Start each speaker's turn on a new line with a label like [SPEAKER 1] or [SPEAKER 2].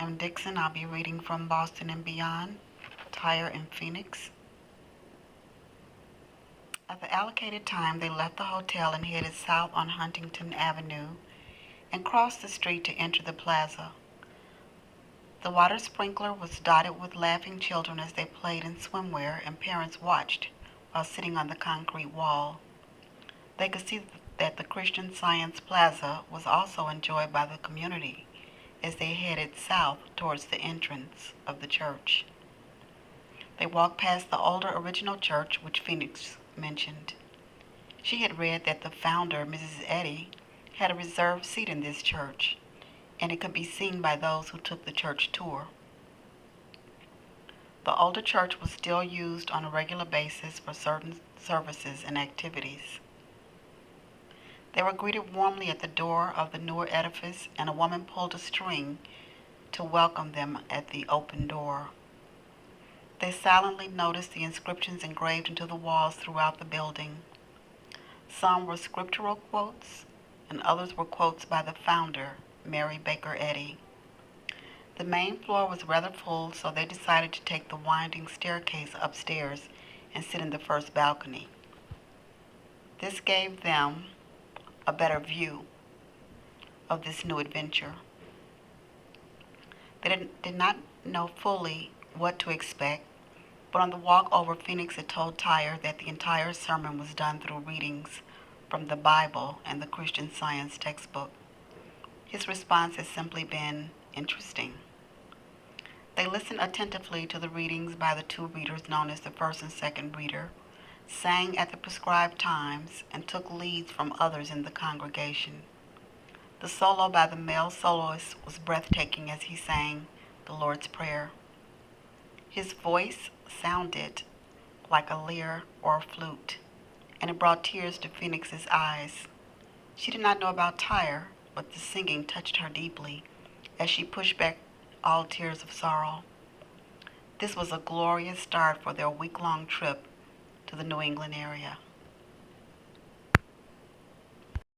[SPEAKER 1] am Dixon. I'll be reading from Boston and Beyond, Tyre and Phoenix. At the allocated time, they left the hotel and headed south on Huntington Avenue and crossed the street to enter the plaza. The water sprinkler was dotted with laughing children as they played in swimwear, and parents watched while sitting on the concrete wall. They could see that the Christian Science Plaza was also enjoyed by the community as they headed south towards the entrance of the church. They walked past the older original church, which Phoenix mentioned. She had read that the founder, Mrs. Eddy, had a reserved seat in this church, and it could be seen by those who took the church tour. The older church was still used on a regular basis for certain services and activities. They were greeted warmly at the door of the newer edifice, and a woman pulled a string to welcome them at the open door. They silently noticed the inscriptions engraved into the walls throughout the building. Some were scriptural quotes, and others were quotes by the founder, Mary Baker Eddy. The main floor was rather full, so they decided to take the winding staircase upstairs and sit in the first balcony. This gave them a better view of this new adventure. They did not know fully what to expect, but on the walk over, Phoenix had told Tyre that the entire sermon was done through readings from the Bible and the Christian Science textbook. His response has simply been interesting. They listened attentively to the readings by the two readers known as the first and second reader, sang at the prescribed times, and took leads from others in the congregation. The solo by the male soloist was breathtaking as he sang the Lord's Prayer. His voice sounded like a lyre or a flute, and it brought tears to Phoenix's eyes. She did not know about Tyre, but the singing touched her deeply as she pushed back all tears of sorrow. This was a glorious start for their week-long trip to the New England area.